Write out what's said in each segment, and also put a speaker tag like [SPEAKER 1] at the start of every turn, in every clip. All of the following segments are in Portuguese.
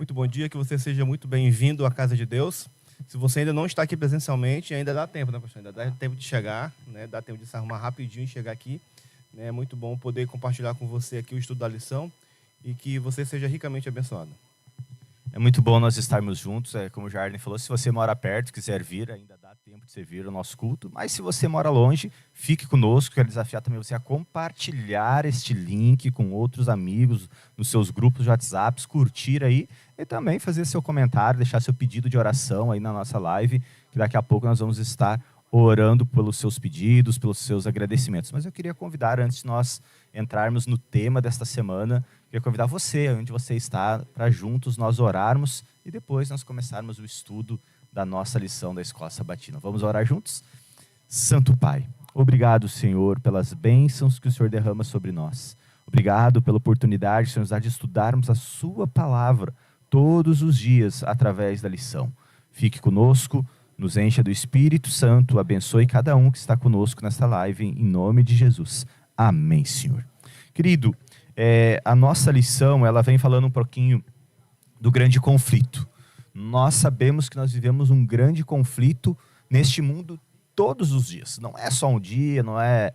[SPEAKER 1] Muito bom dia, que você seja muito bem-vindo à casa de Deus. Se você ainda não está aqui presencialmente, ainda dá tempo, né, pastor? Ainda dá tempo de chegar, né? Dá tempo de se arrumar rapidinho e chegar aqui. É muito bom poder compartilhar com você aqui o estudo da lição e que você seja ricamente abençoado.
[SPEAKER 2] É muito bom nós estarmos juntos, como o Jardim falou, se você mora perto, quiser vir, ainda dá tempo de você vir ao nosso culto, mas se você mora longe, fique conosco, quero desafiar também você a compartilhar este link com outros amigos, nos seus grupos de WhatsApp, curtir aí, e também fazer seu comentário, deixar seu pedido de oração aí na nossa live, que daqui a pouco nós vamos estar orando pelos seus pedidos, pelos seus agradecimentos. Mas eu queria convidar, antes de nós entrarmos no tema desta semana, queria convidar você, onde você está, para juntos nós orarmos e depois nós começarmos o estudo da nossa lição da Escola Sabatina. Vamos orar juntos? Santo Pai, obrigado, Senhor, pelas bênçãos que o Senhor derrama sobre nós. Obrigado pela oportunidade que o Senhor nos dá de estudarmos a sua palavra todos os dias através da lição. Fique conosco, nos encha do Espírito Santo, abençoe cada um que está conosco nesta live, em nome de Jesus. Amém, Senhor. Querido, a nossa lição ela vem falando um pouquinho do grande conflito. Nós sabemos que nós vivemos um grande conflito neste mundo todos os dias. Não é só um dia, não é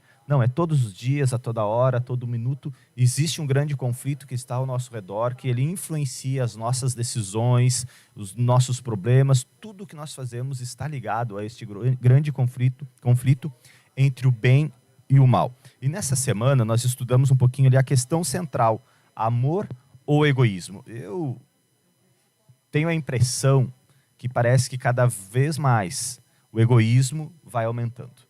[SPEAKER 2] todos os dias, a toda hora, a todo minuto. Existe um grande conflito que está ao nosso redor, que ele influencia as nossas decisões, os nossos problemas. Tudo que nós fazemos está ligado a este grande conflito entre o bem e o mal. E nessa semana nós estudamos um pouquinho ali a questão central, amor ou egoísmo. Eu tenho a impressão que parece que cada vez mais o egoísmo vai aumentando.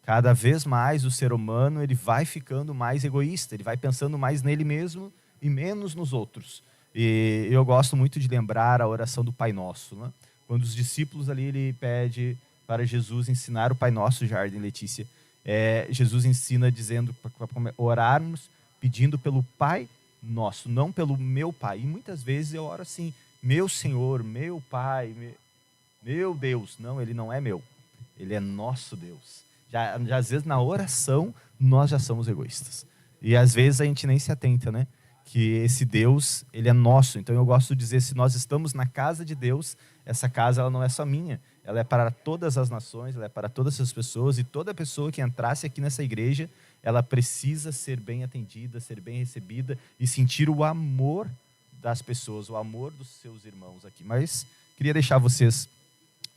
[SPEAKER 2] Cada vez mais o ser humano ele vai ficando mais egoísta, ele vai pensando mais nele mesmo e menos nos outros. E eu gosto muito de lembrar a oração do Pai Nosso, né? Quando os discípulos ali ele pede para Jesus ensinar o Pai Nosso, Jardim Letícia, Jesus ensina dizendo para orarmos pedindo pelo Pai Nosso, não pelo meu Pai. E muitas vezes eu oro assim, meu Senhor, meu Pai, meu Deus. Não, ele não é meu, ele é nosso Deus. Já às vezes na oração nós já somos egoístas. E às vezes a gente nem se atenta, né? Que esse Deus, ele é nosso. Então eu gosto de dizer, se nós estamos na casa de Deus, essa casa ela não é só minha. Ela é para todas as nações, ela é para todas as pessoas. E toda pessoa que entrasse aqui nessa igreja, ela precisa ser bem atendida, ser bem recebida e sentir o amor das pessoas, o amor dos seus irmãos aqui. Mas queria deixar vocês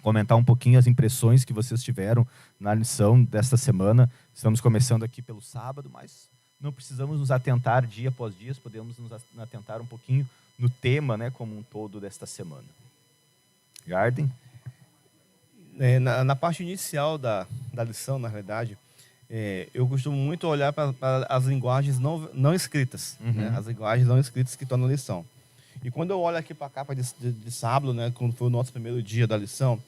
[SPEAKER 2] comentar um pouquinho as impressões que vocês tiveram na lição desta semana. Estamos começando aqui pelo sábado, mas não precisamos nos atentar dia após dia, podemos nos atentar um pouquinho no tema, né, como um todo desta semana. Garden?
[SPEAKER 1] Na parte inicial da lição, na realidade, eu costumo muito olhar para as linguagens não escritas, né? As linguagens não escritas que estão na lição. E quando eu olho aqui para a capa de sábado, né, quando foi o nosso primeiro dia da lição,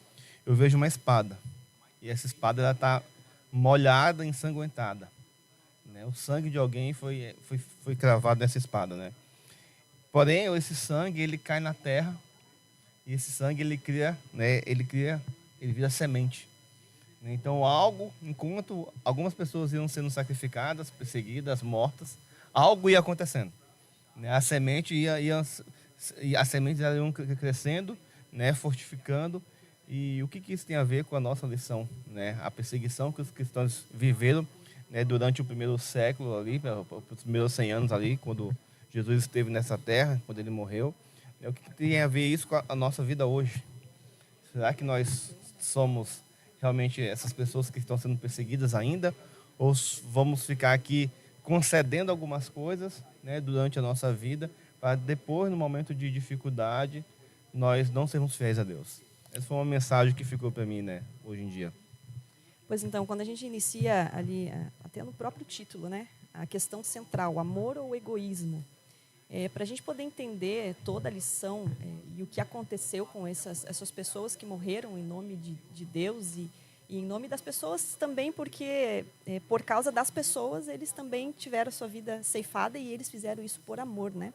[SPEAKER 1] eu vejo uma espada. E essa espada ela está molhada, ensanguentada. Né? O sangue de alguém foi cravado nessa espada, né? Porém, esse sangue ele cai na terra e esse sangue ele vira semente. Então, enquanto algumas pessoas iam sendo sacrificadas, perseguidas, mortas, algo ia acontecendo. Né? A semente as sementes iam crescendo, né? Fortificando. E o que isso tem a ver com a nossa lição? Né? A perseguição que os cristãos viveram, né, durante o primeiro século, ali, os primeiros 100 anos, ali, quando Jesus esteve nessa terra, quando ele morreu. O que tem a ver isso com a nossa vida hoje? Será que nós somos realmente essas pessoas que estão sendo perseguidas ainda? Ou vamos ficar aqui concedendo algumas coisas, né, durante a nossa vida, para depois, no momento de dificuldade, nós não sermos fiéis a Deus? Essa foi uma mensagem que ficou para mim, né, hoje em dia.
[SPEAKER 3] Pois então, quando a gente inicia ali, até no próprio título, né, a questão central, amor ou egoísmo, para a gente poder entender toda a lição e o que aconteceu com essas pessoas que morreram em nome de Deus e em nome das pessoas também, porque por causa das pessoas eles também tiveram a sua vida ceifada e eles fizeram isso por amor, né?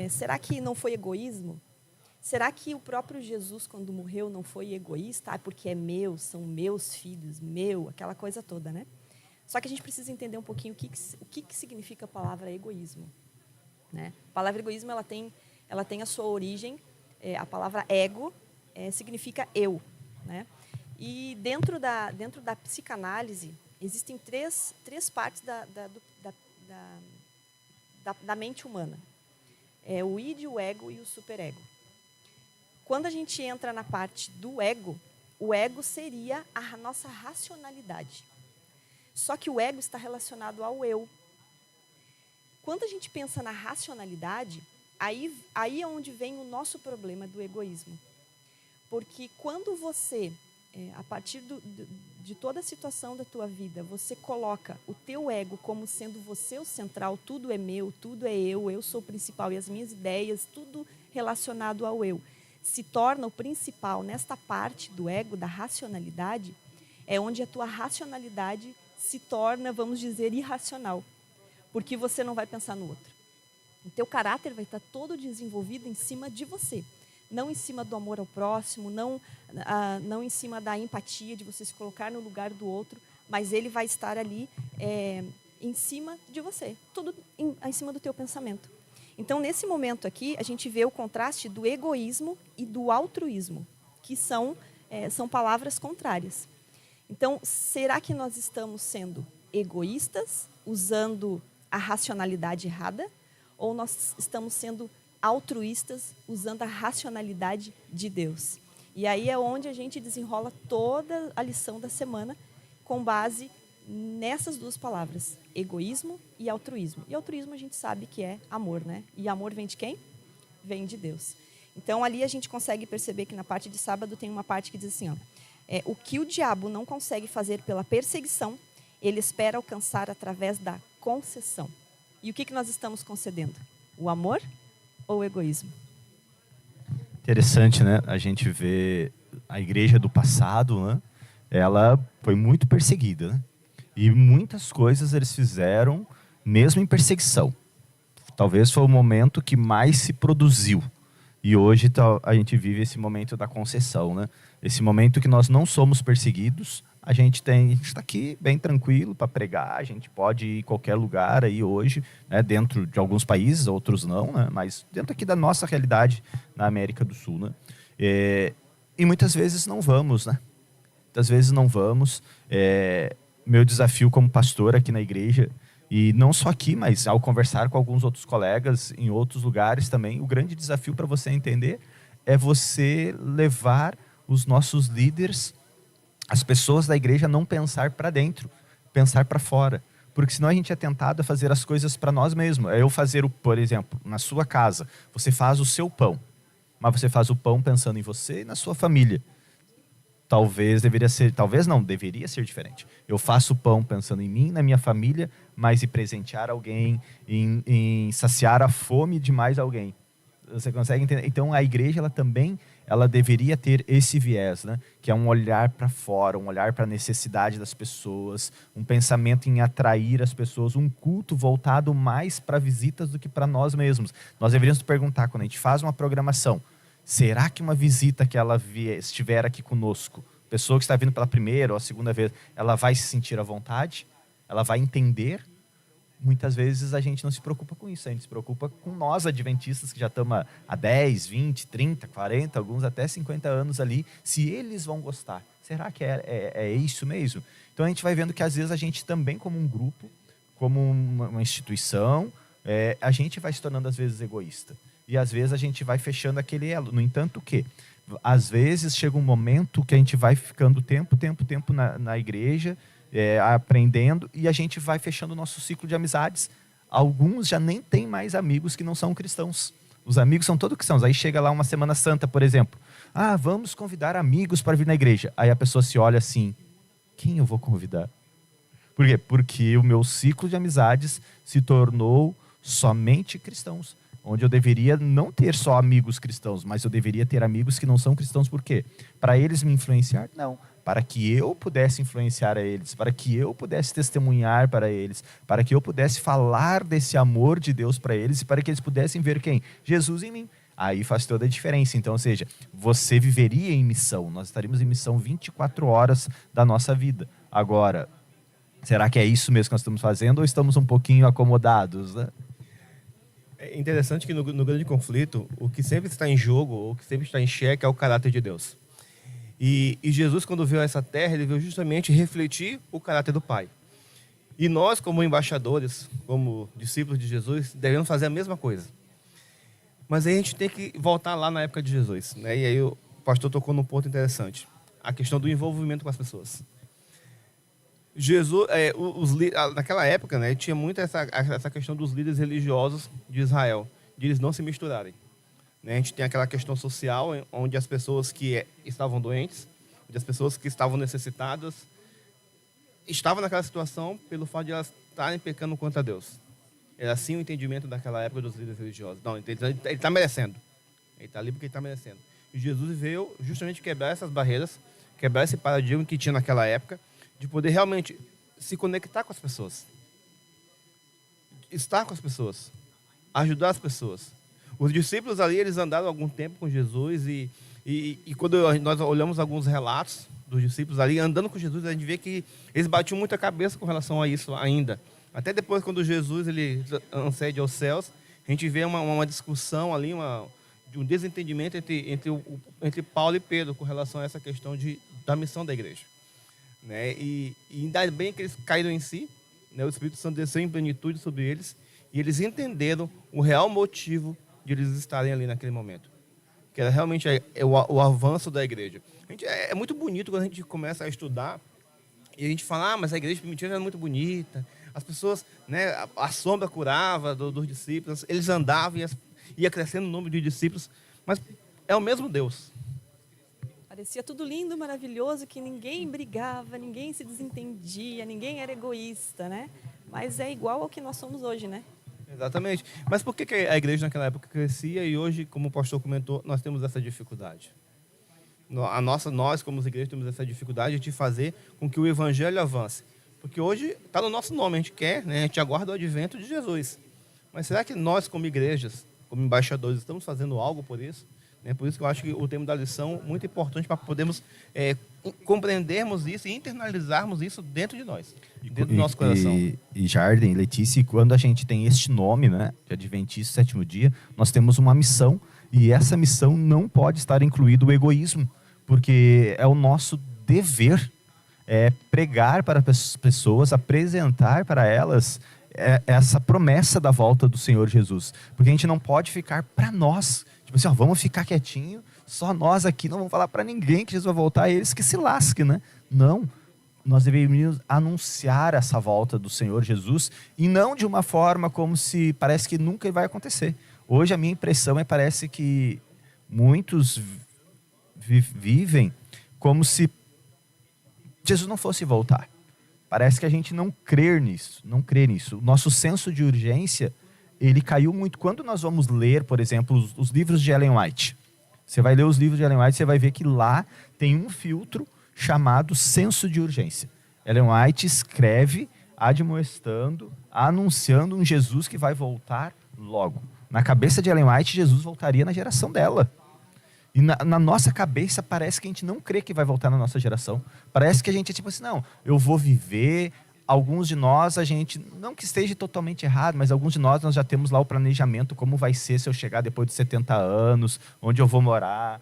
[SPEAKER 3] Será que não foi egoísmo? Será que o próprio Jesus, quando morreu, não foi egoísta? Porque é meu, são meus filhos, aquela coisa toda, né? Só que a gente precisa entender um pouquinho o que significa a palavra egoísmo. Né? A palavra egoísmo ela tem ela tem a sua origem, a palavra ego significa eu, né? E dentro da psicanálise, existem três partes da mente humana. O id, o ego e o superego. Quando a gente entra na parte do ego, o ego seria a nossa racionalidade. Só que o ego está relacionado ao eu. Quando a gente pensa na racionalidade, aí é onde vem o nosso problema do egoísmo. Porque quando você, a partir de toda a situação da tua vida, você coloca o teu ego como sendo você o central, tudo é meu, tudo é eu sou o principal, e as minhas ideias, tudo relacionado ao eu, se torna o principal nesta parte do ego, da racionalidade, é onde a tua racionalidade se torna, vamos dizer, irracional, porque você não vai pensar no outro. O teu caráter vai estar todo desenvolvido em cima de você, não em cima do amor ao próximo, não em cima da empatia, de você se colocar no lugar do outro, mas ele vai estar ali em cima de você, tudo em cima do teu pensamento. Então, nesse momento aqui, a gente vê o contraste do egoísmo e do altruísmo, que são palavras contrárias. Então, será que nós estamos sendo egoístas, usando a racionalidade errada, ou nós estamos sendo altruístas, usando a racionalidade de Deus? E aí é onde a gente desenrola toda a lição da semana com base nessas duas palavras, egoísmo e altruísmo. E altruísmo a gente sabe que é amor, né? E amor vem de quem? Vem de Deus. Então, ali a gente consegue perceber que na parte de sábado tem uma parte que diz assim, ó, o que o diabo não consegue fazer pela perseguição, ele espera alcançar através da concessão. E o que nós estamos concedendo? O amor ou o egoísmo?
[SPEAKER 2] Interessante, né? A gente vê a igreja do passado, né? Ela foi muito perseguida, né? E muitas coisas eles fizeram mesmo em perseguição. Talvez foi o momento que mais se produziu. E hoje a gente vive esse momento da concessão, né? Esse momento que nós não somos perseguidos, a gente está aqui bem tranquilo para pregar, a gente pode ir em qualquer lugar aí hoje, né? Dentro de alguns países, outros não, né? Mas dentro aqui da nossa realidade na América do Sul, né? E muitas vezes não vamos, né? Muitas vezes não vamos. Meu desafio como pastor aqui na igreja, e não só aqui, mas ao conversar com alguns outros colegas em outros lugares também, o grande desafio para você entender é você levar os nossos líderes, as pessoas da igreja, a não pensar para dentro, pensar para fora. Porque senão a gente é tentado a fazer as coisas para nós mesmos. É eu fazer, por exemplo, na sua casa, você faz o seu pão, mas você faz o pão pensando em você e na sua família. Deveria ser diferente. Eu faço pão pensando em mim, na minha família, mas em presentear alguém, em saciar a fome de mais alguém. Você consegue entender? Então, a igreja, ela deveria ter esse viés, né? Que é um olhar para fora, um olhar para a necessidade das pessoas, um pensamento em atrair as pessoas, um culto voltado mais para visitas do que para nós mesmos. Nós deveríamos perguntar, quando a gente faz uma programação, será que uma visita que ela estiver aqui conosco, pessoa que está vindo pela primeira ou a segunda vez, ela vai se sentir à vontade? Ela vai entender? Muitas vezes a gente não se preocupa com isso, a gente se preocupa com nós adventistas que já estamos há 10, 20, 30, 40, alguns até 50 anos ali, se eles vão gostar. Será que é isso mesmo? Então a gente vai vendo que às vezes a gente também, como um grupo, como uma instituição, a gente vai se tornando às vezes egoísta. E às vezes a gente vai fechando aquele elo. No entanto, às vezes chega um momento que a gente vai ficando tempo na igreja, aprendendo, e a gente vai fechando o nosso ciclo de amizades. Alguns já nem têm mais amigos que não são cristãos. Os amigos são todos cristãos. Aí chega lá uma Semana Santa, por exemplo. Vamos convidar amigos para vir na igreja. Aí a pessoa se olha assim, quem eu vou convidar? Por quê? Porque o meu ciclo de amizades se tornou somente cristãos. Onde eu deveria não ter só amigos cristãos, mas eu deveria ter amigos que não são cristãos. Por quê? Para eles me influenciar? Não. Para que eu pudesse influenciar a eles, para que eu pudesse testemunhar para eles, para que eu pudesse falar desse amor de Deus para eles e para que eles pudessem ver quem? Jesus em mim. Aí faz toda a diferença. Então, ou seja, você viveria em missão. Nós estaríamos em missão 24 horas da nossa vida. Agora, será que é isso mesmo que nós estamos fazendo ou estamos um pouquinho acomodados, né?
[SPEAKER 1] É interessante que no grande conflito, o que sempre está em jogo, o que sempre está em xeque é o caráter de Deus. E Jesus, quando veio a essa terra, ele veio justamente refletir o caráter do Pai. E nós, como embaixadores, como discípulos de Jesus, devemos fazer a mesma coisa. Mas aí a gente tem que voltar lá na época de Jesus, né? E aí o pastor tocou num ponto interessante. A questão do envolvimento com as pessoas. Jesus, naquela época, né, tinha muito essa questão dos líderes religiosos de Israel, de eles não se misturarem. Né? A gente tem aquela questão social, onde as pessoas que estavam doentes, onde as pessoas que estavam necessitadas, estavam naquela situação pelo fato de elas estarem pecando contra Deus. Era assim o entendimento daquela época dos líderes religiosos. Não, ele está merecendo. Ele está ali porque ele está merecendo. E Jesus veio justamente quebrar essas barreiras, quebrar esse paradigma que tinha naquela época, de poder realmente se conectar com as pessoas. Estar com as pessoas. Ajudar as pessoas. Os discípulos ali, eles andaram algum tempo com Jesus e quando nós olhamos alguns relatos dos discípulos ali, andando com Jesus, a gente vê que eles batiam muito a cabeça com relação a isso ainda. Até depois, quando Jesus ele ascende aos céus, a gente vê uma discussão ali, um desentendimento entre Paulo e Pedro com relação a essa questão da missão da igreja. Né? E ainda bem que eles caíram em si, né? O Espírito Santo desceu em plenitude sobre eles e eles entenderam o real motivo de eles estarem ali naquele momento, que era realmente o avanço da igreja. É muito bonito quando a gente começa a estudar e a gente fala, mas a igreja primitiva era muito bonita, as pessoas, né, a sombra curava dos discípulos, eles andavam e ia crescendo o número de discípulos, mas é o mesmo Deus.
[SPEAKER 3] Parecia tudo lindo, maravilhoso, que ninguém brigava, ninguém se desentendia, ninguém era egoísta, né? Mas é igual ao que nós somos hoje, né?
[SPEAKER 1] Exatamente. Mas por que a igreja naquela época crescia e hoje, como o pastor comentou, nós temos essa dificuldade? Nós, como igreja, temos essa dificuldade de fazer com que o evangelho avance. Porque hoje está no nosso nome, a gente quer, né? A gente aguarda o advento de Jesus. Mas será que nós, como igrejas, como embaixadores, estamos fazendo algo por isso? Por isso que eu acho que o tema da lição é muito importante para podermos compreendermos isso e internalizarmos isso dentro de nós, dentro do nosso coração.
[SPEAKER 2] E Jardim, Letícia, quando a gente tem este nome, né, de Adventista Sétimo Dia, nós temos uma missão e essa missão não pode estar incluído o egoísmo, porque é o nosso dever pregar para as pessoas, apresentar para elas essa promessa da volta do Senhor Jesus, porque a gente não pode ficar para nós. Tipo assim, vamos ficar quietinho, só nós aqui, não vamos falar para ninguém que Jesus vai voltar, eles que se lasquem, né? Não, nós deveríamos anunciar essa volta do Senhor Jesus e não de uma forma como se parece que nunca vai acontecer. Hoje a minha impressão parece que muitos vivem como se Jesus não fosse voltar. Parece que a gente não crê nisso. O nosso senso de urgência ele caiu muito. Quando nós vamos ler, por exemplo, os livros de Ellen White, você vai ler os livros de Ellen White, você vai ver que lá tem um filtro chamado senso de urgência. Ellen White escreve admoestando, anunciando um Jesus que vai voltar logo. Na cabeça de Ellen White, Jesus voltaria na geração dela. E na nossa cabeça parece que a gente não crê que vai voltar na nossa geração. Parece que a gente é tipo assim, não, eu vou viver. Alguns de nós, a gente, não que esteja totalmente errado, mas alguns de nós já temos lá o planejamento, como vai ser se eu chegar depois de 70 anos, onde eu vou morar,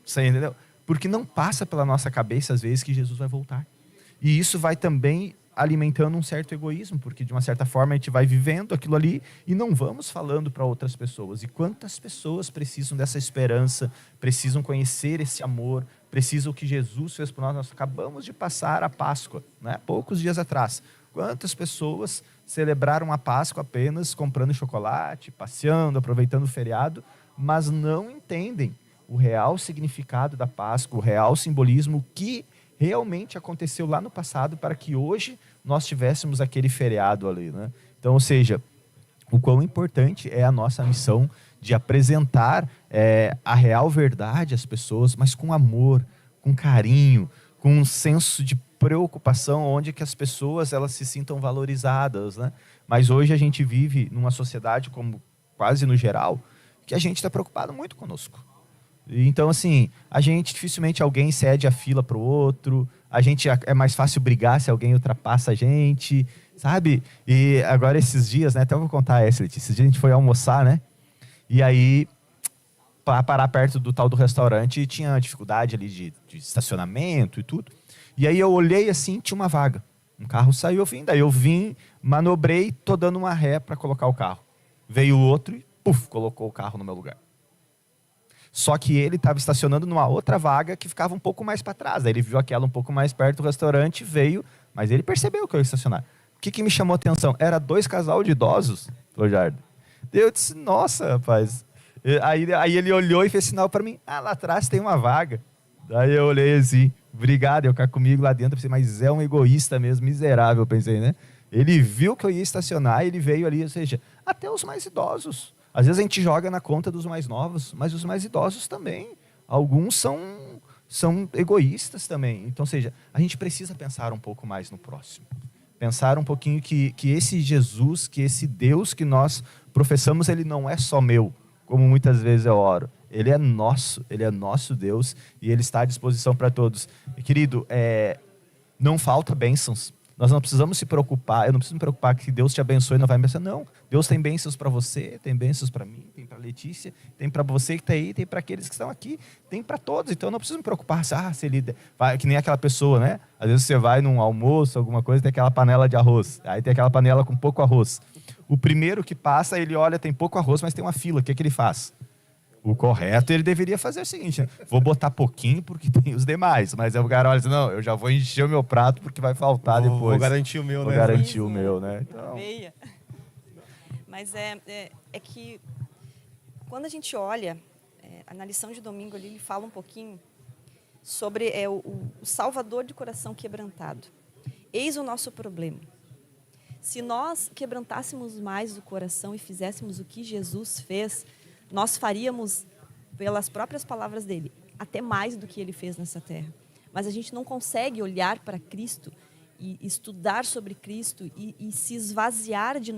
[SPEAKER 2] você entendeu? Porque não passa pela nossa cabeça, às vezes, que Jesus vai voltar. E isso vai também alimentando um certo egoísmo, porque de uma certa forma a gente vai vivendo aquilo ali e não vamos falando para outras pessoas. E quantas pessoas precisam dessa esperança, precisam conhecer esse amor, precisam o que Jesus fez por nós. Nós acabamos de passar a Páscoa, né? Poucos dias atrás. Quantas pessoas celebraram a Páscoa apenas comprando chocolate, passeando, aproveitando o feriado, mas não entendem o real significado da Páscoa, o real simbolismo que realmente aconteceu lá no passado para que hoje nós tivéssemos aquele feriado ali, né? Então, ou seja, o quão importante é a nossa missão de apresentar a real verdade às pessoas, mas com amor, com carinho, com um senso de preocupação, onde que as pessoas elas se sintam valorizadas, né? Mas hoje a gente vive numa sociedade, como quase no geral, que a gente está preocupado muito conosco. Então, assim, a gente dificilmente alguém cede a fila para o outro, a gente é mais fácil brigar se alguém ultrapassa a gente. sabe? E agora esses dias, né? Até eu vou contar essa, Letícia. Esses dias a gente foi almoçar, né? E aí, para parar perto do tal do restaurante, tinha dificuldade ali de estacionamento e tudo. E aí eu olhei assim, tinha uma vaga. Um carro saiu, eu vim. Daí eu vim, manobrei, tô dando uma ré para colocar o carro. Veio outro e, puf, colocou o carro no meu lugar. Só que ele estava estacionando numa outra vaga que ficava um pouco mais para trás. Daí ele viu aquela um pouco mais perto do restaurante, veio, mas ele percebeu que eu ia estacionar. O que me chamou a atenção? Era 2 casal de idosos, Rojardo. Daí eu disse, nossa, rapaz. Aí ele olhou e fez sinal para mim, lá atrás tem uma vaga. Daí eu olhei assim, obrigado, eu ficar comigo lá dentro. Eu pensei, mas é um egoísta mesmo, miserável, pensei, né? Ele viu que eu ia estacionar, ele veio ali, ou seja, até os mais idosos. Às vezes a gente joga na conta dos mais novos, mas os mais idosos também. Alguns são egoístas também. Então, ou seja, a gente precisa pensar um pouco mais no próximo. Pensar um pouquinho que esse Jesus, que esse Deus que nós professamos, ele não é só meu, como muitas vezes eu oro. Ele é nosso Deus e ele está à disposição para todos. E, querido, não falta bênçãos. Nós não precisamos se preocupar, eu não preciso me preocupar que Deus te abençoe e não vai me abençoar. Não, Deus tem bênçãos para você, tem bênçãos para mim, tem para Letícia, tem para você que está aí, tem para aqueles que estão aqui, tem para todos. Então eu não preciso me preocupar se ele vai, que nem aquela pessoa, né? Às vezes você vai num almoço, alguma coisa, tem aquela panela de arroz, aí tem aquela panela com pouco arroz. O primeiro que passa, ele olha, tem pouco arroz, mas tem uma fila, o que ele faz? O correto, ele deveria fazer o seguinte, né? Vou botar pouquinho porque tem os demais. Mas aí o cara olha assim, não, eu já vou encher o meu prato porque vai faltar depois.
[SPEAKER 1] Vou garantir o meu, né?
[SPEAKER 2] Vou garantir o meu, né? Então...
[SPEAKER 3] Meia. Mas é que quando a gente olha, na lição de domingo ali, ele fala um pouquinho sobre o salvador de coração quebrantado. Eis o nosso problema. Se nós quebrantássemos mais o coração e fizéssemos o que Jesus fez, nós faríamos, pelas próprias palavras dele, até mais do que ele fez nessa terra. Mas a gente não consegue olhar para Cristo e estudar sobre Cristo e se esvaziar de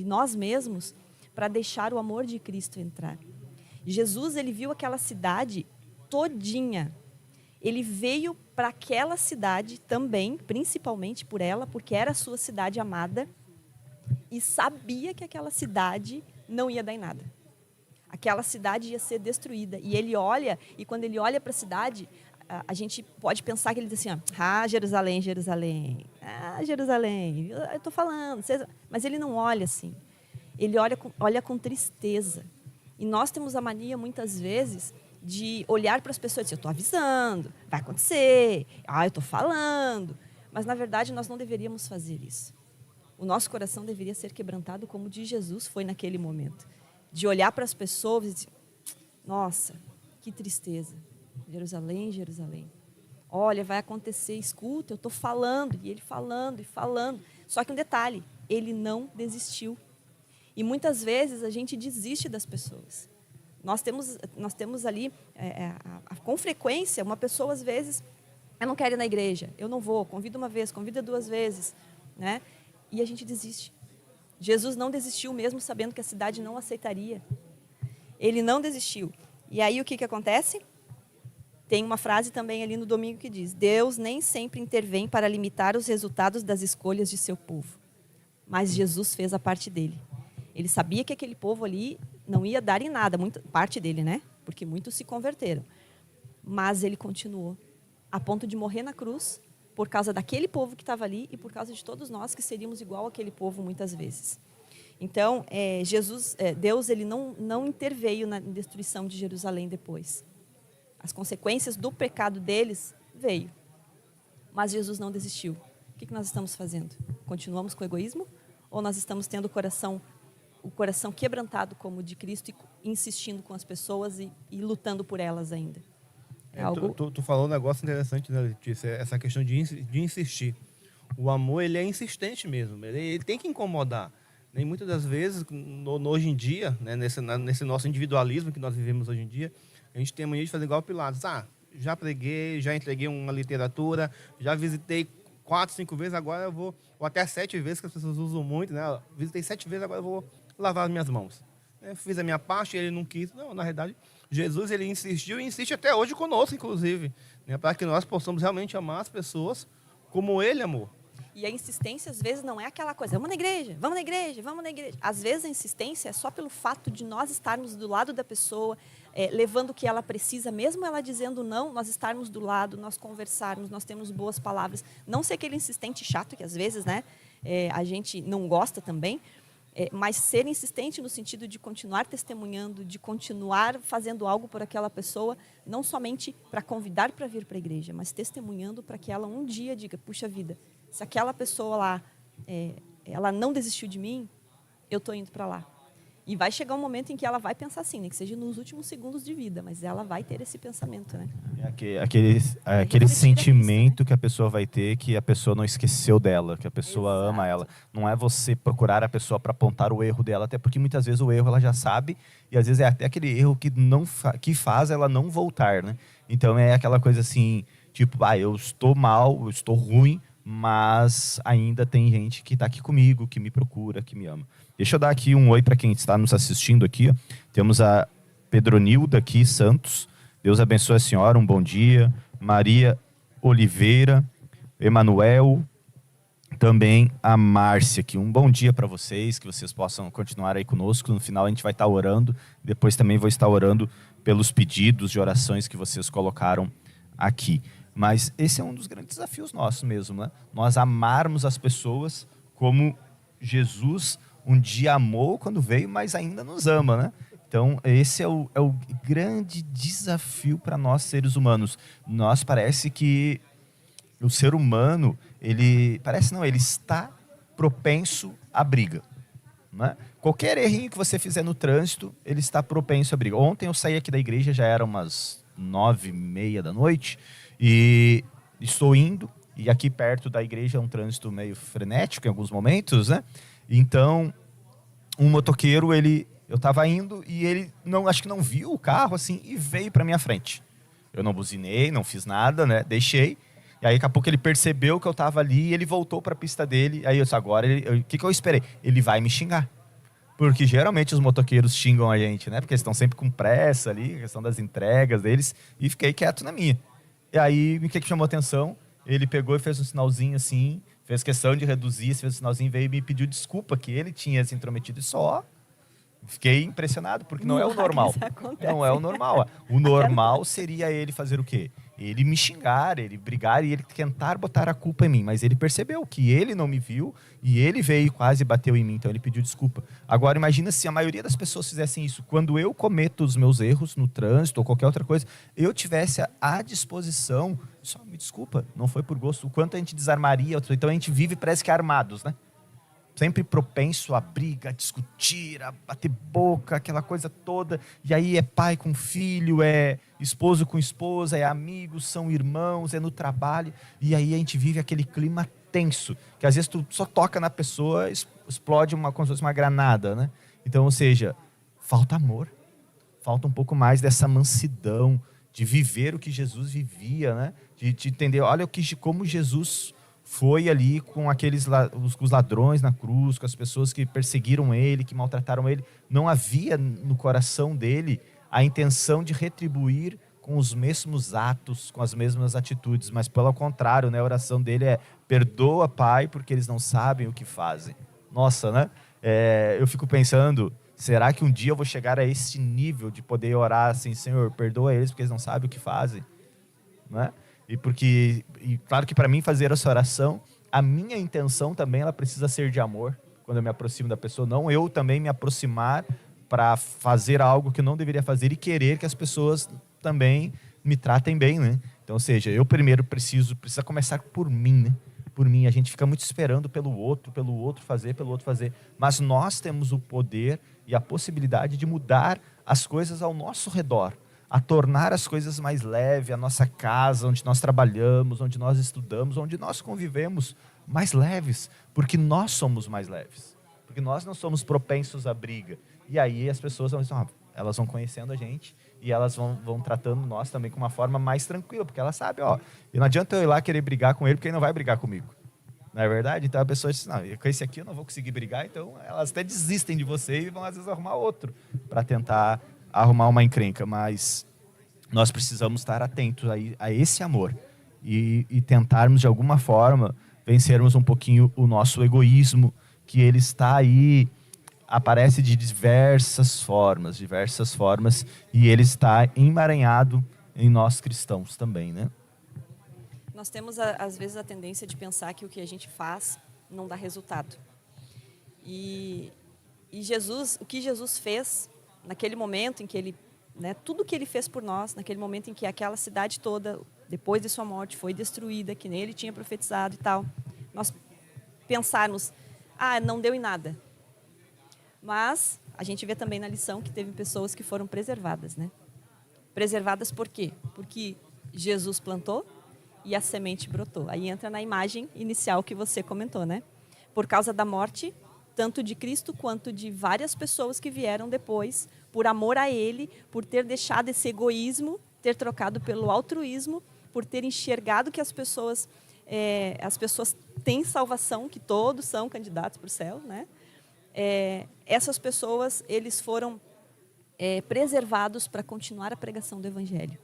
[SPEAKER 3] nós mesmos para deixar o amor de Cristo entrar. Jesus, ele viu aquela cidade todinha. Ele veio para aquela cidade também, principalmente por ela, porque era a sua cidade amada, e sabia que aquela cidade não ia dar em nada. Aquela cidade ia ser destruída. E ele olha, e quando ele olha para a cidade, a gente pode pensar que ele diz assim, Jerusalém, Jerusalém, Jerusalém, eu estou falando. Mas ele não olha assim. Ele olha com tristeza. E nós temos a mania, muitas vezes, de olhar para as pessoas e dizer, eu estou avisando, vai acontecer, eu estou falando. Mas, na verdade, nós não deveríamos fazer isso. O nosso coração deveria ser quebrantado como o de Jesus foi naquele momento. De olhar para as pessoas e dizer, nossa, que tristeza. Jerusalém, Jerusalém. Olha, vai acontecer, escuta, eu estou falando. E ele falando e falando. Só que um detalhe, ele não desistiu. E muitas vezes a gente desiste das pessoas. Nós temos ali, com frequência, uma pessoa às vezes, eu não quero ir na igreja, eu não vou, convida uma vez, convida 2 vezes, né? E a gente desiste. Jesus não desistiu mesmo sabendo que a cidade não aceitaria. Ele não desistiu. E aí o que acontece? Tem uma frase também ali no domingo que diz, Deus nem sempre intervém para limitar os resultados das escolhas de seu povo. Mas Jesus fez a parte dele. Ele sabia que aquele povo ali não ia dar em nada, parte dele, né? Porque muitos se converteram. Mas ele continuou, a ponto de morrer na cruz, por causa daquele povo que estava ali e por causa de todos nós que seríamos igual àquele povo muitas vezes. Então, Deus ele não interveio na destruição de Jerusalém depois. As consequências do pecado deles veio. Mas Jesus não desistiu. O que nós estamos fazendo? Continuamos com o egoísmo? Ou nós estamos tendo o coração quebrantado como o de Cristo e insistindo com as pessoas e lutando por elas ainda?
[SPEAKER 1] Tu falou um negócio interessante, né, Letícia? Essa questão de insistir. O amor, ele é insistente mesmo. Ele tem que incomodar. Nem muitas das vezes, hoje em dia, né, nesse nosso individualismo que nós vivemos hoje em dia, a gente tem a mania de fazer igual o Pilatos. Já preguei, já entreguei uma literatura, já visitei 4, 5 vezes, agora eu vou... Ou até 7 vezes, que as pessoas usam muito, né? Visitei 7 vezes, agora eu vou lavar as minhas mãos. Eu fiz a minha parte, ele não quis. Não, na verdade, Jesus, ele insistiu e insiste até hoje conosco, inclusive, né? Para que nós possamos realmente amar as pessoas como ele amou.
[SPEAKER 3] E a insistência, às vezes, não é aquela coisa, vamos na igreja, vamos na igreja, vamos na igreja. Às vezes, a insistência é só pelo fato de nós estarmos do lado da pessoa, levando o que ela precisa, mesmo ela dizendo não, nós estarmos do lado, nós conversarmos, nós temos boas palavras. Não ser aquele insistente chato, que às vezes, né, a gente não gosta também, mas ser insistente no sentido de continuar testemunhando, de continuar fazendo algo por aquela pessoa, não somente para convidar para vir para a igreja, mas testemunhando para que ela um dia diga, puxa vida, se aquela pessoa lá, ela não desistiu de mim, eu estou indo para lá. E vai chegar um momento em que ela vai pensar assim, né, que seja nos últimos segundos de vida, mas ela vai ter esse pensamento, né?
[SPEAKER 2] Aquele sentimento, né, que a pessoa vai ter, que a pessoa não esqueceu dela, que a pessoa
[SPEAKER 3] Exato.
[SPEAKER 2] ama ela. Não é você procurar a pessoa para apontar o erro dela, até porque muitas vezes o erro ela já sabe, e às vezes é até aquele erro que faz ela não voltar, né? Então é aquela coisa assim, tipo, eu estou mal, eu estou ruim, mas ainda tem gente que está aqui comigo, que me procura, que me ama. Deixa eu dar aqui um oi para quem está nos assistindo aqui. Ó. Temos a Pedronilda aqui, Santos. Deus abençoe a senhora, um bom dia. Maria Oliveira, Emanuel, também a Márcia aqui. Um bom dia para vocês, que vocês possam continuar aí conosco. No final a gente vai estar orando. Depois também vou estar orando pelos pedidos de orações que vocês colocaram aqui. Mas esse é um dos grandes desafios nossos mesmo, né? Nós amarmos as pessoas como Jesus um dia amou quando veio, mas ainda nos ama, né? Então, esse é o grande desafio para nós, seres humanos. Nós parece que o ser humano, ele está propenso à briga, né? Qualquer errinho que você fizer no trânsito, ele está propenso à briga. Ontem eu saí aqui da igreja, já eram umas 9:30 da noite, e estou indo, e aqui perto da igreja é um trânsito meio frenético em alguns momentos, né? Então, um motoqueiro, eu estava indo e ele acho que não viu o carro assim e veio para minha frente. Eu não buzinei, não fiz nada, né? Deixei. E aí, daqui a pouco, ele percebeu que eu estava ali e ele voltou para a pista dele. Aí eu disse, agora, o que eu esperei? Ele vai me xingar. Porque geralmente os motoqueiros xingam a gente, né? Porque eles estão sempre com pressa ali, a questão das entregas deles. E fiquei quieto na minha. E aí, o que chamou a atenção? Ele pegou e fez um sinalzinho assim, fez questão de reduzir, fez um sinalzinho, veio e me pediu desculpa que ele tinha se intrometido e só. Fiquei impressionado, porque não é o normal. Não é o normal. O normal seria ele fazer o quê? Ele me xingar, ele brigar e ele tentar botar a culpa em mim. Mas ele percebeu que ele não me viu e ele veio e quase bateu em mim, então ele pediu desculpa. Agora, imagina se a maioria das pessoas fizessem isso. Quando eu cometo os meus erros no trânsito ou qualquer outra coisa, eu tivesse à disposição, só me desculpa, não foi por gosto. O quanto a gente desarmaria, então a gente vive, parece que armados, né? Sempre propenso a briga, a discutir, a bater boca, aquela coisa toda. E aí é pai com filho, é esposo com esposa, é amigos, são irmãos, é no trabalho. E aí a gente vive aquele clima tenso, que às vezes tu só toca na pessoa, explode como se fosse uma granada, né? Então, ou seja, falta amor. Falta um pouco mais dessa mansidão, de viver o que Jesus vivia, né? De entender, olha como Jesus foi ali com os ladrões na cruz, com as pessoas que perseguiram ele, que maltrataram ele. Não havia no coração dele a intenção de retribuir com os mesmos atos, com as mesmas atitudes, mas pelo contrário, né, a oração dele é: perdoa, Pai, porque eles não sabem o que fazem. Nossa, né? Eu fico pensando, será que um dia eu vou chegar a esse nível de poder orar assim: Senhor, perdoa eles porque eles não sabem o que fazem, né? E claro que para mim fazer essa oração, a minha intenção também ela precisa ser de amor, quando eu me aproximo da pessoa, não eu também me aproximar para fazer algo que eu não deveria fazer e querer que as pessoas também me tratem bem, né? Então, ou seja, eu primeiro precisa começar por mim, né? Por mim, a gente fica muito esperando pelo outro fazer, mas nós temos o poder e a possibilidade de mudar as coisas ao nosso redor, a tornar as coisas mais leves, a nossa casa, onde nós trabalhamos, onde nós estudamos, onde nós convivemos, mais leves, porque nós somos mais leves, porque nós não somos propensos à briga. E aí as pessoas elas vão conhecendo a gente e elas vão tratando nós também com uma forma mais tranquila, porque elas sabem, e não adianta eu ir lá querer brigar com ele, porque ele não vai brigar comigo. Não é verdade? Então a pessoa diz, não, com esse aqui eu não vou conseguir brigar, então elas até desistem de você e vão às vezes arrumar outro para tentar arrumar uma encrenca, mas nós precisamos estar atentos a esse amor e tentarmos de alguma forma vencermos um pouquinho o nosso egoísmo, que ele está aí, aparece de diversas formas, e ele está emaranhado em nós cristãos também, né?
[SPEAKER 3] Nós temos, às vezes, a tendência de pensar que o que a gente faz não dá resultado. E Jesus, o que Jesus fez naquele momento em que ele, né, tudo que ele fez por nós, naquele momento em que aquela cidade toda, depois de sua morte, foi destruída, que nele tinha profetizado e tal, nós pensarmos, não deu em nada. Mas a gente vê também na lição que teve pessoas que foram preservadas, né? Preservadas por quê? Porque Jesus plantou e a semente brotou. Aí entra na imagem inicial que você comentou, né? Por causa da morte, tanto de Cristo quanto de várias pessoas que vieram depois, por amor a Ele, por ter deixado esse egoísmo, ter trocado pelo altruísmo, por ter enxergado que as pessoas têm salvação, que todos são candidatos para o céu, né? Essas pessoas, eles foram preservados para continuar a pregação do Evangelho.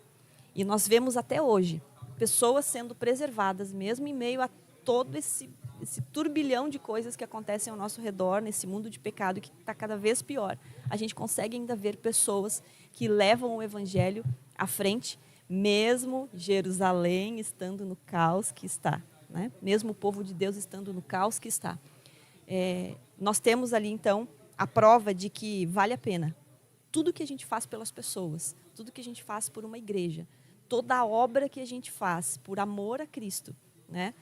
[SPEAKER 3] E nós vemos até hoje pessoas sendo preservadas, mesmo em meio a todo esse turbilhão de coisas que acontecem ao nosso redor, nesse mundo de pecado que está cada vez pior. A gente consegue ainda ver pessoas que levam o Evangelho à frente, mesmo Jerusalém estando no caos que está, né? Mesmo o povo de Deus estando no caos que está. Nós temos ali, então, a prova de que vale a pena. Tudo que a gente faz pelas pessoas, tudo que a gente faz por uma igreja, toda a obra que a gente faz por amor a Cristo, né?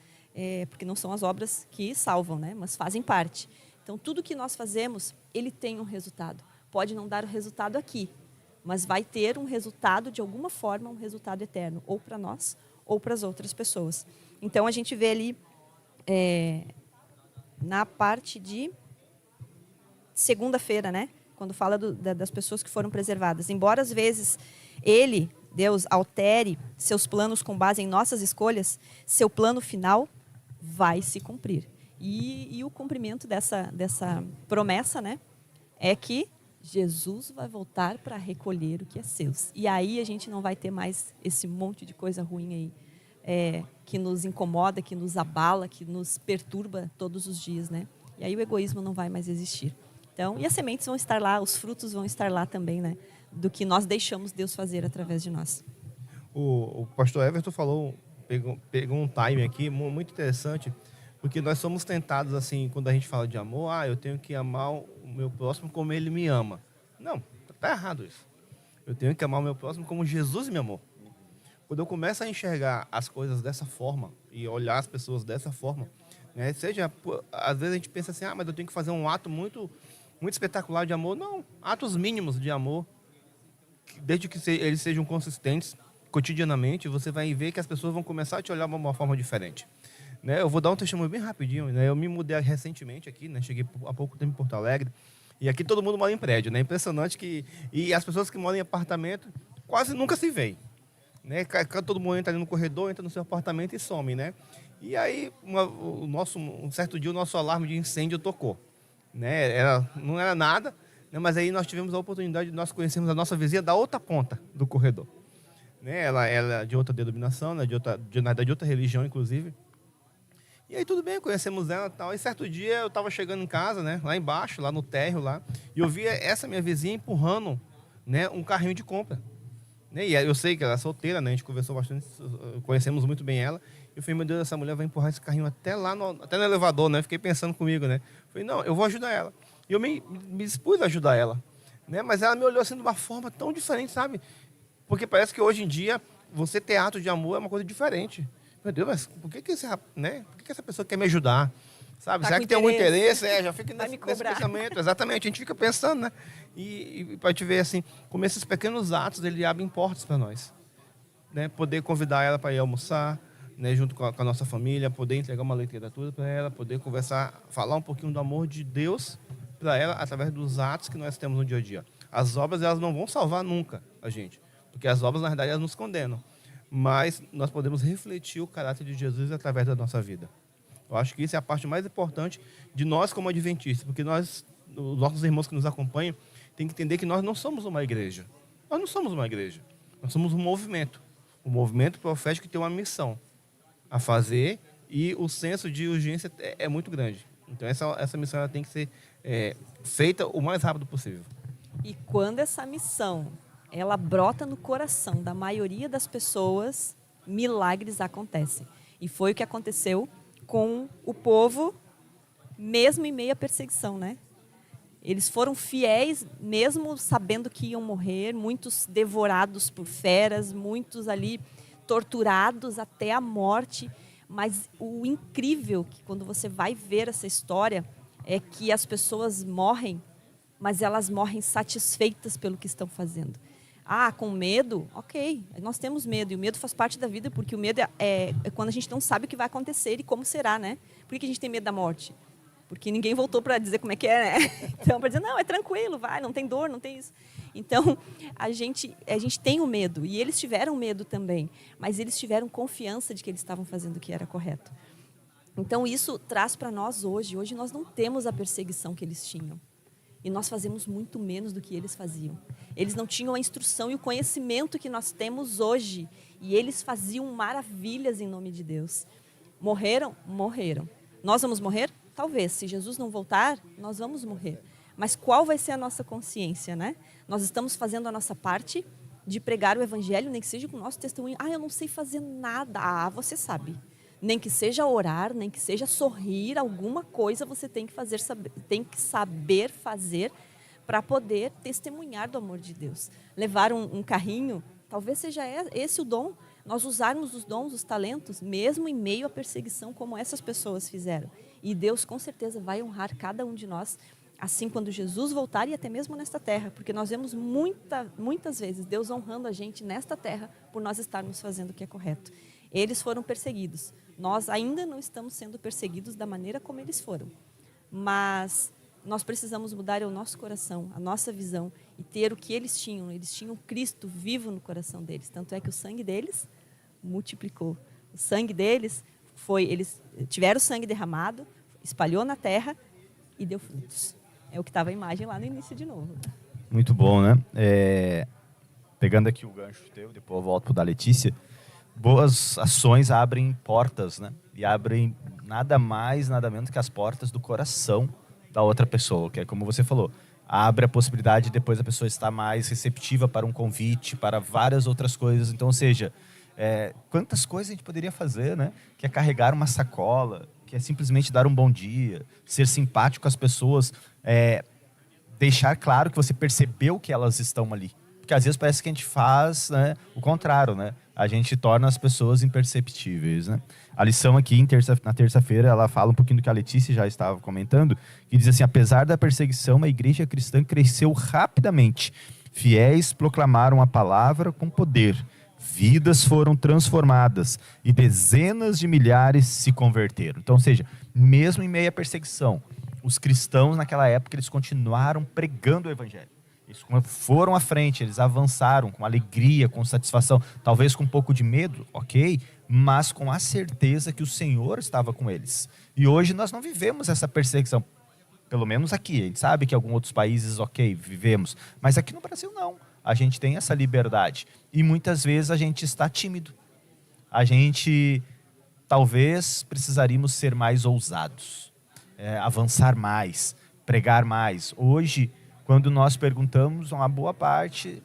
[SPEAKER 3] Porque não são as obras que salvam, né? Mas fazem parte. Então, tudo que nós fazemos, ele tem um resultado. Pode não dar o resultado aqui, mas vai ter um resultado, de alguma forma, um resultado eterno, ou para nós, ou para as outras pessoas. Então, a gente vê ali, na parte de segunda-feira, né? Quando fala das pessoas que foram preservadas. Embora, às vezes, Deus, altere seus planos com base em nossas escolhas, seu plano final vai se cumprir. E o cumprimento dessa promessa, né, é que Jesus vai voltar para recolher o que é seu. E aí a gente não vai ter mais esse monte de coisa ruim aí, que nos incomoda, que nos abala, que nos perturba todos os dias, né? E aí o egoísmo não vai mais existir. Então, e as sementes vão estar lá, os frutos vão estar lá também, né? Do que nós deixamos Deus fazer através de nós.
[SPEAKER 1] O pastor Everton pegou um time aqui muito interessante, porque nós somos tentados, assim, quando a gente fala de amor, eu tenho que amar o meu próximo como ele me ama. Não, está errado isso. Eu tenho que amar o meu próximo como Jesus me amou. Quando eu começo a enxergar as coisas dessa forma e olhar as pessoas dessa forma, né, às vezes a gente pensa assim, mas eu tenho que fazer um ato muito, muito espetacular de amor. Não, atos mínimos de amor, desde que eles sejam consistentes cotidianamente, você vai ver que as pessoas vão começar a te olhar de uma forma diferente. Né? Eu vou dar um testemunho bem rapidinho. Né? Eu me mudei recentemente aqui, né? Cheguei há pouco tempo em Porto Alegre, e aqui todo mundo mora em prédio. Né? Impressionante que... E as pessoas que moram em apartamento quase nunca se veem. Né? Todo mundo entra ali no corredor, entra no seu apartamento e some. Né? E aí, um certo dia, o nosso alarme de incêndio tocou. Né? Não era nada, né? Mas aí nós tivemos a oportunidade de nós conhecermos a nossa vizinha da outra ponta do corredor. Né? Ela é de outra denominação, né? de outra religião, inclusive. E aí tudo bem, conhecemos ela e tal. E certo dia eu estava chegando em casa, né? Lá embaixo, lá no térreo, lá, e eu via essa minha vizinha empurrando, né? Um carrinho de compra. Né? E eu sei que ela é solteira, né? A gente conversou bastante, conhecemos muito bem ela. Eu falei, meu Deus, essa mulher vai empurrar esse carrinho até no elevador, né? Fiquei pensando comigo, né? Falei, não, eu vou ajudar ela. E eu me dispus a ajudar ela. Né? Mas ela me olhou assim de uma forma tão diferente, sabe? Porque parece que hoje em dia, você ter ato de amor é uma coisa diferente. Meu Deus, mas por que essa pessoa quer me ajudar? Sabe?
[SPEAKER 3] Tá,
[SPEAKER 1] será que tem algum interesse? Já fica
[SPEAKER 3] nesse
[SPEAKER 1] pensamento. Exatamente, a gente fica pensando, né? E para te ver assim, como esses pequenos atos, ele abrem portas para nós. Né? Poder convidar ela para ir almoçar, né? Junto com a nossa família, poder entregar uma literatura para ela, poder conversar, falar um pouquinho do amor de Deus para ela, através dos atos que nós temos no dia a dia. As obras, elas não vão salvar nunca a gente, porque as obras, na verdade, elas nos condenam. Mas nós podemos refletir o caráter de Jesus através da nossa vida. Eu acho que isso é a parte mais importante de nós como adventistas, porque os nossos irmãos que nos acompanham têm que entender que nós não somos uma igreja. Nós não somos uma igreja. Nós somos um movimento profético que tem uma missão, a fazer e o senso de urgência é muito grande. Então, essa missão ela tem que ser feita o mais rápido possível.
[SPEAKER 3] E quando essa missão ela brota no coração da maioria das pessoas, milagres acontecem. E foi o que aconteceu com o povo, mesmo em meio à perseguição, né? Eles foram fiéis, mesmo sabendo que iam morrer, muitos devorados por feras, muitos ali torturados até a morte. Mas o incrível, que quando você vai ver essa história, é que as pessoas morrem, mas elas morrem satisfeitas pelo que estão fazendo. Ah, com medo? Ok, nós temos medo, e o medo faz parte da vida, porque o medo é quando a gente não sabe o que vai acontecer e como será, né? Por que a gente tem medo da morte? Porque ninguém voltou para dizer como é que é, né? Então, para dizer, não, é tranquilo, vai, não tem dor, não tem isso. Então, a gente tem o medo, e eles tiveram medo também, mas eles tiveram confiança de que eles estavam fazendo o que era correto. Então, isso traz para nós hoje. Hoje nós não temos a perseguição que eles tinham. E nós fazemos muito menos do que eles faziam. Eles não tinham a instrução e o conhecimento que nós temos hoje. E eles faziam maravilhas em nome de Deus. Morreram? Morreram. Nós vamos morrer? Talvez. Se Jesus não voltar, nós vamos morrer. Mas qual vai ser a nossa consciência, né? Nós estamos fazendo a nossa parte de pregar o evangelho, nem que seja com o nosso testemunho. Ah, eu não sei fazer nada. Ah, você sabe. Nem que seja orar, nem que seja sorrir, alguma coisa você tem que fazer, tem que saber fazer para poder testemunhar do amor de Deus. Levar um carrinho, talvez seja esse o dom. Nós usarmos os dons, os talentos, mesmo em meio à perseguição, como essas pessoas fizeram. E Deus, com certeza, vai honrar cada um de nós, assim quando Jesus voltar e até mesmo nesta terra. Porque nós vemos muitas vezes Deus honrando a gente nesta terra por nós estarmos fazendo o que é correto. Eles foram perseguidos. Nós ainda não estamos sendo perseguidos da maneira como eles foram. Mas nós precisamos mudar o nosso coração, a nossa visão e ter o que eles tinham. Eles tinham Cristo vivo no coração deles. Tanto é que o sangue deles multiplicou. O sangue deles eles tiveram o sangue derramado, espalhou na terra e deu frutos. É o que estava a imagem lá no início de novo.
[SPEAKER 2] Muito bom, né? Pegando aqui o gancho teu, depois eu volto para o da Letícia. Boas ações abrem portas, né? E abrem nada mais, nada menos que as portas do coração da outra pessoa, que é como você falou. Abre a possibilidade de depois a pessoa estar mais receptiva para um convite, para várias outras coisas. Então, ou seja, quantas coisas a gente poderia fazer, né? Que é carregar uma sacola, que é simplesmente dar um bom dia, ser simpático com as pessoas, deixar claro que você percebeu que elas estão ali. Porque às vezes parece que a gente faz, né, o contrário, né? A gente torna as pessoas imperceptíveis, né? A lição aqui na terça-feira, ela fala um pouquinho do que a Letícia já estava comentando, que diz assim: apesar da perseguição, a igreja cristã cresceu rapidamente. Fiéis proclamaram a palavra com poder. Vidas foram transformadas e dezenas de milhares se converteram. Então, ou seja, mesmo em meio à perseguição, os cristãos naquela época, eles continuaram pregando o evangelho. Eles foram à frente, eles avançaram com alegria, com satisfação, talvez com um pouco de medo, ok? Mas com a certeza que o Senhor estava com eles. E hoje nós não vivemos essa perseguição, pelo menos aqui. A gente sabe que em alguns outros países, ok, vivemos, mas aqui no Brasil não. A gente tem essa liberdade e muitas vezes a gente está tímido. A gente talvez precisaríamos ser mais ousados, avançar mais, pregar mais. Hoje, quando nós perguntamos, uma boa parte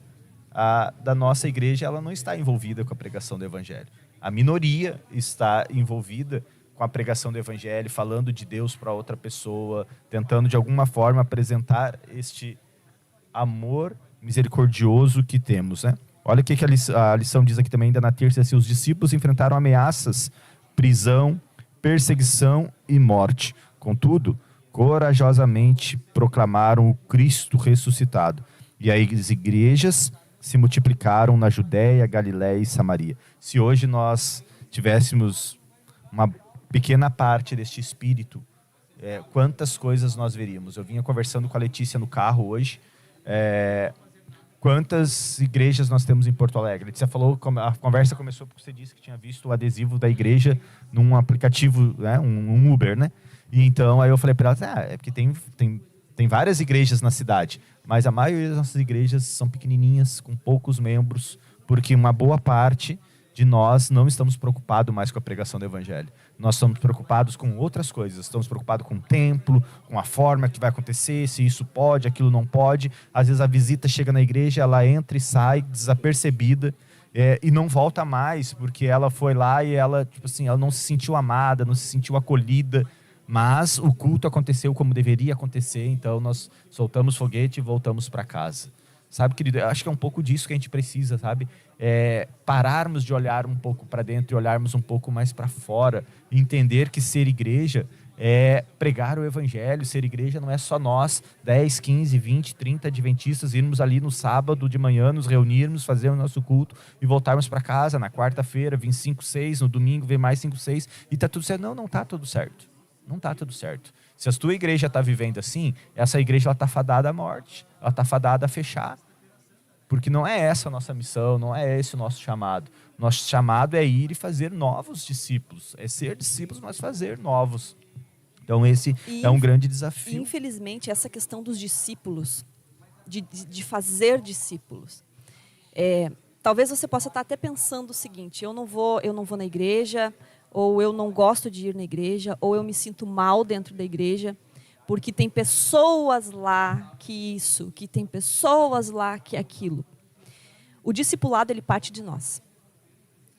[SPEAKER 2] da nossa igreja ela não está envolvida com a pregação do evangelho. A minoria está envolvida com a pregação do evangelho, falando de Deus para outra pessoa, tentando de alguma forma apresentar este amor misericordioso que temos, né? Olha o que a lição diz aqui também, ainda na terça, assim: os discípulos enfrentaram ameaças, prisão, perseguição e morte. Contudo, corajosamente proclamaram o Cristo ressuscitado. E aí as igrejas se multiplicaram na Judéia, Galiléia e Samaria. Se hoje nós tivéssemos uma pequena parte deste espírito, quantas coisas nós veríamos? Eu vinha conversando com a Letícia no carro hoje. Quantas igrejas nós temos em Porto Alegre? A Letícia falou, a conversa começou porque você disse que tinha visto o adesivo da igreja num aplicativo, né, um Uber, né? E então, aí eu falei para ela, é porque tem várias igrejas na cidade, mas a maioria das nossas igrejas são pequenininhas, com poucos membros, porque uma boa parte de nós não estamos preocupados mais com a pregação do evangelho. Nós estamos preocupados com outras coisas. Estamos preocupados com o templo, com a forma que vai acontecer, se isso pode, aquilo não pode. Às vezes a visita chega na igreja, ela entra e sai desapercebida, e não volta mais, porque ela foi lá e ela, tipo assim, ela não se sentiu amada, não se sentiu acolhida. Mas o culto aconteceu como deveria acontecer, então nós soltamos foguete e voltamos para casa. Sabe, querido, eu acho que é um pouco disso que a gente precisa, sabe? Pararmos de olhar um pouco para dentro e olharmos um pouco mais para fora. E entender que ser igreja é pregar o evangelho. Ser igreja não é só nós, 10, 15, 20, 30 adventistas, irmos ali no sábado de manhã, nos reunirmos, fazer o nosso culto e voltarmos para casa na quarta-feira, vir 5, 6, no domingo vem mais 5, 6 e tá tudo certo. Não, não tá tudo certo. Não tá tudo certo. Se a tua igreja está vivendo assim, essa igreja está fadada à morte. Ela está fadada a fechar. Porque não é essa a nossa missão, não é esse o nosso chamado. Nosso chamado é ir e fazer novos discípulos. É ser discípulos, mas fazer novos. Então esse é um grande desafio.
[SPEAKER 3] Infelizmente, essa questão dos discípulos, de fazer discípulos. Talvez você possa estar até pensando o seguinte: eu não vou na igreja, ou eu não gosto de ir na igreja, ou eu me sinto mal dentro da igreja, porque tem pessoas lá que isso, que tem pessoas lá que aquilo. O discipulado, ele parte de nós.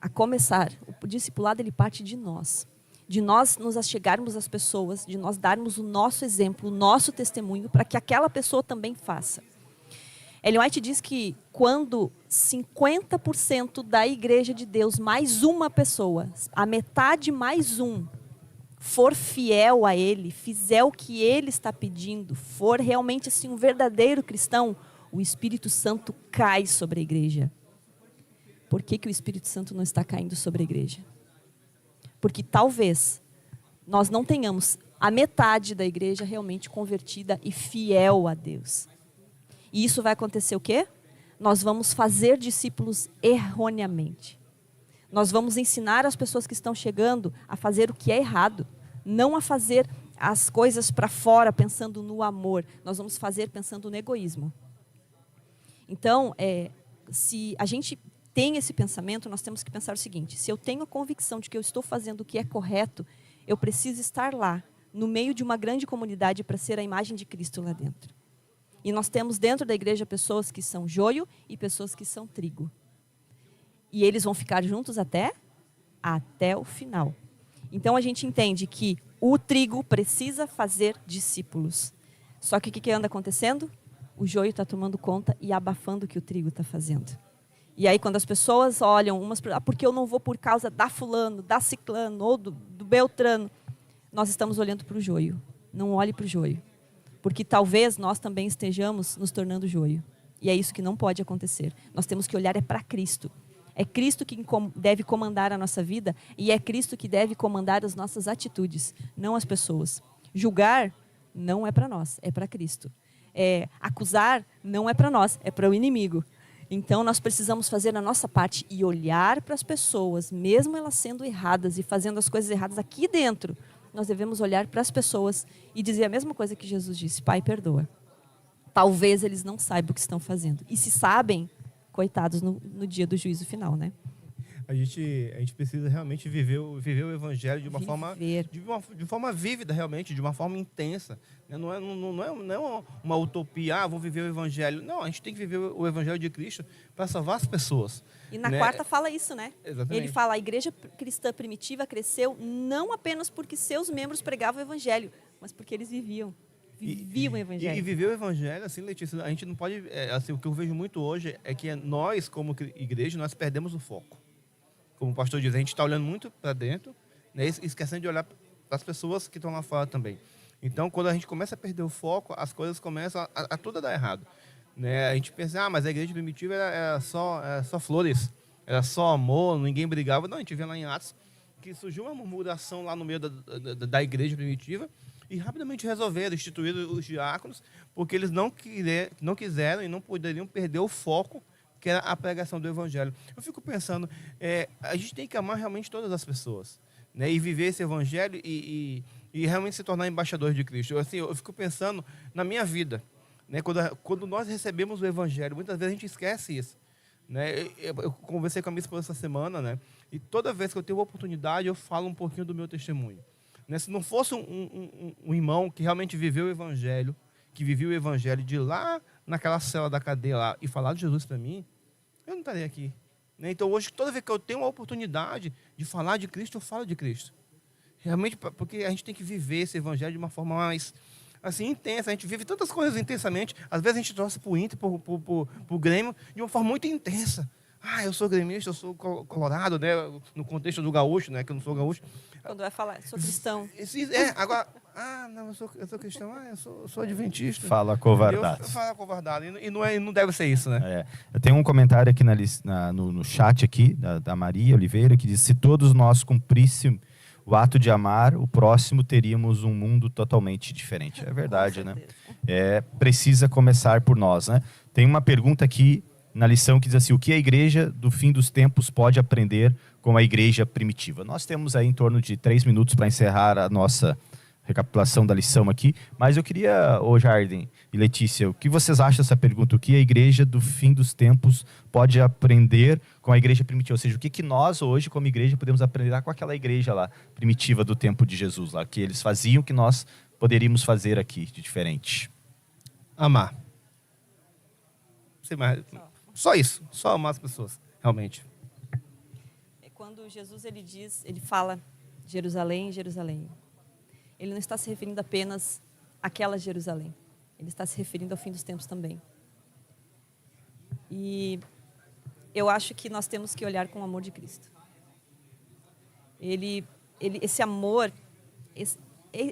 [SPEAKER 3] A começar, o discipulado, ele parte de nós. De nós nos achegarmos às pessoas, de nós darmos o nosso exemplo, o nosso testemunho, para que aquela pessoa também faça. Ellen White diz que quando 50% da igreja de Deus, mais uma pessoa, a metade mais um, for fiel a ele, fizer o que ele está pedindo, for realmente assim um verdadeiro cristão, o Espírito Santo cai sobre a igreja. Por que o Espírito Santo não está caindo sobre a igreja? Porque talvez nós não tenhamos a metade da igreja realmente convertida e fiel a Deus. E isso vai acontecer o quê? Nós vamos fazer discípulos erroneamente. Nós vamos ensinar as pessoas que estão chegando a fazer o que é errado, não a fazer as coisas para fora pensando no amor. Nós vamos fazer pensando no egoísmo. Então, se a gente tem esse pensamento, nós temos que pensar o seguinte: se eu tenho a convicção de que eu estou fazendo o que é correto, eu preciso estar lá, no meio de uma grande comunidade, para ser a imagem de Cristo lá dentro. E nós temos dentro da igreja pessoas que são joio e pessoas que são trigo. E eles vão ficar juntos até o final. Então a gente entende que o trigo precisa fazer discípulos. Só que o que anda acontecendo? O joio está tomando conta e abafando o que o trigo está fazendo. E aí quando as pessoas olham, porque eu não vou por causa da fulano, da ciclano ou do beltrano, nós estamos olhando para o joio. Não olhe para o joio. Porque talvez nós também estejamos nos tornando joio. E é isso que não pode acontecer. Nós temos que olhar para Cristo. É Cristo que deve comandar a nossa vida e é Cristo que deve comandar as nossas atitudes, não as pessoas. Julgar não é para nós, é para Cristo. Acusar não é para nós, é para o inimigo. Então nós precisamos fazer a nossa parte e olhar para as pessoas, mesmo elas sendo erradas e fazendo as coisas erradas aqui dentro. Nós devemos olhar para as pessoas e dizer a mesma coisa que Jesus disse: Pai, perdoa. Talvez eles não saibam o que estão fazendo. E se sabem, coitados no dia do juízo final, né?
[SPEAKER 1] A gente precisa realmente viver o evangelho de uma forma vívida, realmente, de uma forma intensa. Não é uma utopia, vou viver o evangelho. Não, a gente tem que viver o evangelho de Cristo para salvar as pessoas.
[SPEAKER 3] E na quarta fala isso, né?
[SPEAKER 1] Exatamente.
[SPEAKER 3] Ele fala: a igreja cristã primitiva cresceu não apenas porque seus membros pregavam o evangelho, mas porque eles viviam o evangelho.
[SPEAKER 1] E viver o evangelho, assim, Letícia, a gente não pode... assim, o que eu vejo muito hoje é que nós, como igreja, nós perdemos o foco. Como o pastor diz, a gente está olhando muito para dentro, né, esquecendo de olhar para as pessoas que estão lá fora também. Então, quando a gente começa a perder o foco, as coisas começam a tudo dar errado. Né? A gente pensa, mas a igreja primitiva era só flores, era só amor, ninguém brigava. Não, a gente vê lá em Atos que surgiu uma murmuração lá no meio da igreja primitiva e rapidamente resolveram instituir os diáconos, porque eles não quiseram e não poderiam perder o foco, que era a pregação do evangelho. Eu fico pensando, a gente tem que amar realmente todas as pessoas, né? E viver esse evangelho e realmente se tornar embaixadores de Cristo. Assim, eu fico pensando na minha vida, né? Quando nós recebemos o evangelho, muitas vezes a gente esquece isso. Né? Eu conversei com a minha esposa essa semana, né? E toda vez que eu tenho a oportunidade, eu falo um pouquinho do meu testemunho. Né? Se não fosse um irmão que realmente viveu o evangelho, que vivia o evangelho de lá naquela cela da cadeia lá e falar de Jesus para mim, eu não estaria aqui. Né? Então hoje, toda vez que eu tenho a oportunidade de falar de Cristo, eu falo de Cristo. Realmente, porque a gente tem que viver esse evangelho de uma forma mais assim, intensa. A gente vive tantas coisas intensamente. Às vezes a gente torce para o Inter, para o Grêmio, de uma forma muito intensa. Eu sou gremista, eu sou colorado, né? No contexto do gaúcho, né? Que eu não sou gaúcho.
[SPEAKER 3] Quando vai falar, sou cristão.
[SPEAKER 1] Agora, não, eu sou cristão, eu sou adventista.
[SPEAKER 2] Fala covardado.
[SPEAKER 1] Fala covardado. E não deve ser isso, né?
[SPEAKER 2] Eu tenho um comentário aqui no chat aqui, da Maria Oliveira, que diz: se todos nós cumpríssemos o ato de amar o próximo, teríamos um mundo totalmente diferente. É verdade, né? Precisa começar por nós, né? Tem uma pergunta aqui na lição que diz assim: o que a igreja do fim dos tempos pode aprender com a igreja primitiva? Nós temos aí em torno de 3 minutos para encerrar a nossa recapitulação da lição aqui, mas eu queria, Jardim e Letícia, o que vocês acham dessa pergunta? O que a igreja do fim dos tempos pode aprender com a igreja primitiva? Ou seja, o que nós hoje, como igreja, podemos aprender com aquela igreja lá, primitiva do tempo de Jesus, lá, que eles faziam, que nós poderíamos fazer aqui de diferente?
[SPEAKER 1] Amar. Só isso, só amar as pessoas, realmente.
[SPEAKER 3] Quando Jesus ele fala Jerusalém, Jerusalém, ele não está se referindo apenas àquela Jerusalém. Ele está se referindo ao fim dos tempos também. E eu acho que nós temos que olhar com o amor de Cristo. Esse amor,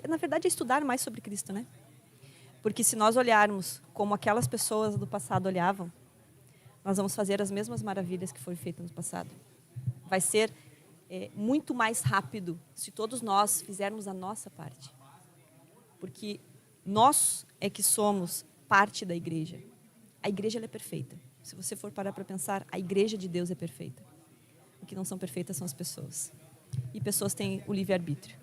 [SPEAKER 3] na verdade, é estudar mais sobre Cristo, né? Porque se nós olharmos como aquelas pessoas do passado olhavam, nós vamos fazer as mesmas maravilhas que foram feitas no passado. Vai ser muito mais rápido se todos nós fizermos a nossa parte. Porque nós é que somos parte da igreja. A igreja ela é perfeita. Se você for parar para pensar, a igreja de Deus é perfeita. O que não são perfeitas são as pessoas. E pessoas têm o livre-arbítrio.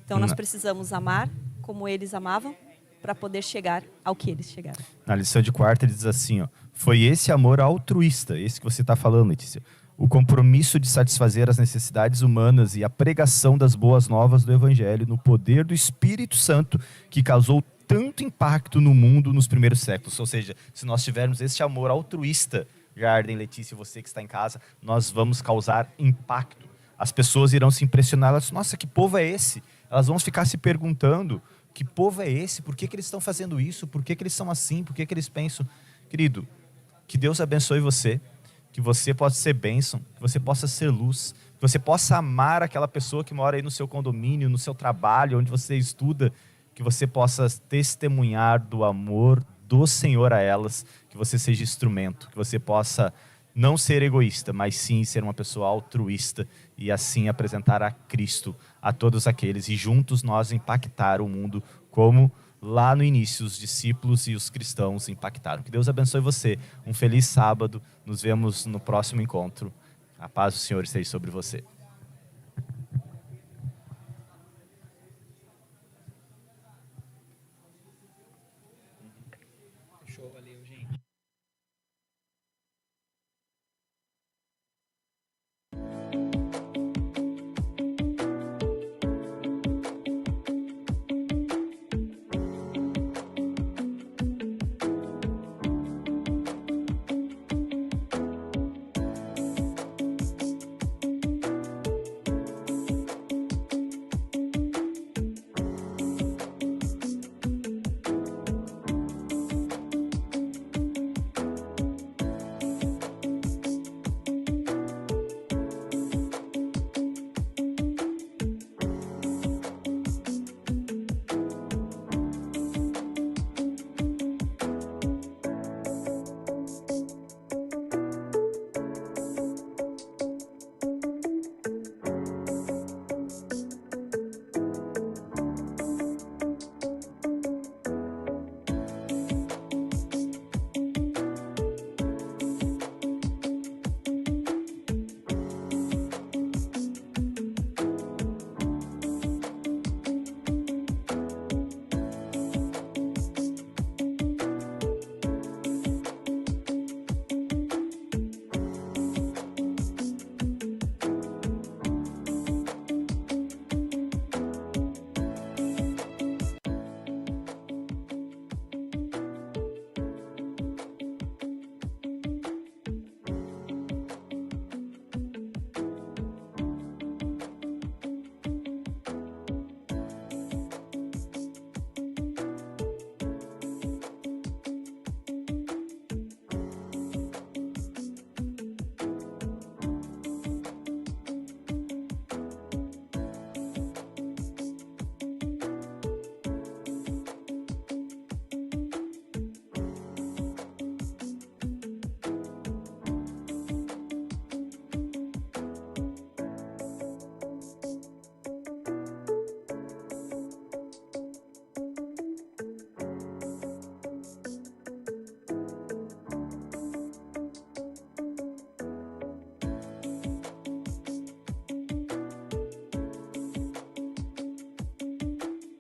[SPEAKER 3] Então nós precisamos amar como eles amavam para poder chegar ao que eles chegaram.
[SPEAKER 2] Na lição de quarta ele diz assim, foi esse amor altruísta, esse que você está falando, Letícia, o compromisso de satisfazer as necessidades humanas e a pregação das boas novas do Evangelho no poder do Espírito Santo que causou tanto impacto no mundo nos primeiros séculos. Ou seja, se nós tivermos esse amor altruísta, Jardim, Letícia, você que está em casa, nós vamos causar impacto. As pessoas irão se impressionar, elas, nossa, que povo é esse? Elas vão ficar se perguntando, que povo é esse? Por que eles estão fazendo isso? Por que eles são assim? Por que eles pensam? Querido, que Deus abençoe você, que você possa ser bênção, que você possa ser luz, que você possa amar aquela pessoa que mora aí no seu condomínio, no seu trabalho, onde você estuda, que você possa testemunhar do amor do Senhor a elas, que você seja instrumento, que você possa não ser egoísta, mas sim ser uma pessoa altruísta e assim apresentar a Cristo a todos aqueles e juntos nós impactar o mundo como lá no início os discípulos e os cristãos impactaram. Que Deus abençoe você. Um feliz sábado. Nos vemos no próximo encontro. A paz do Senhor esteja sobre você.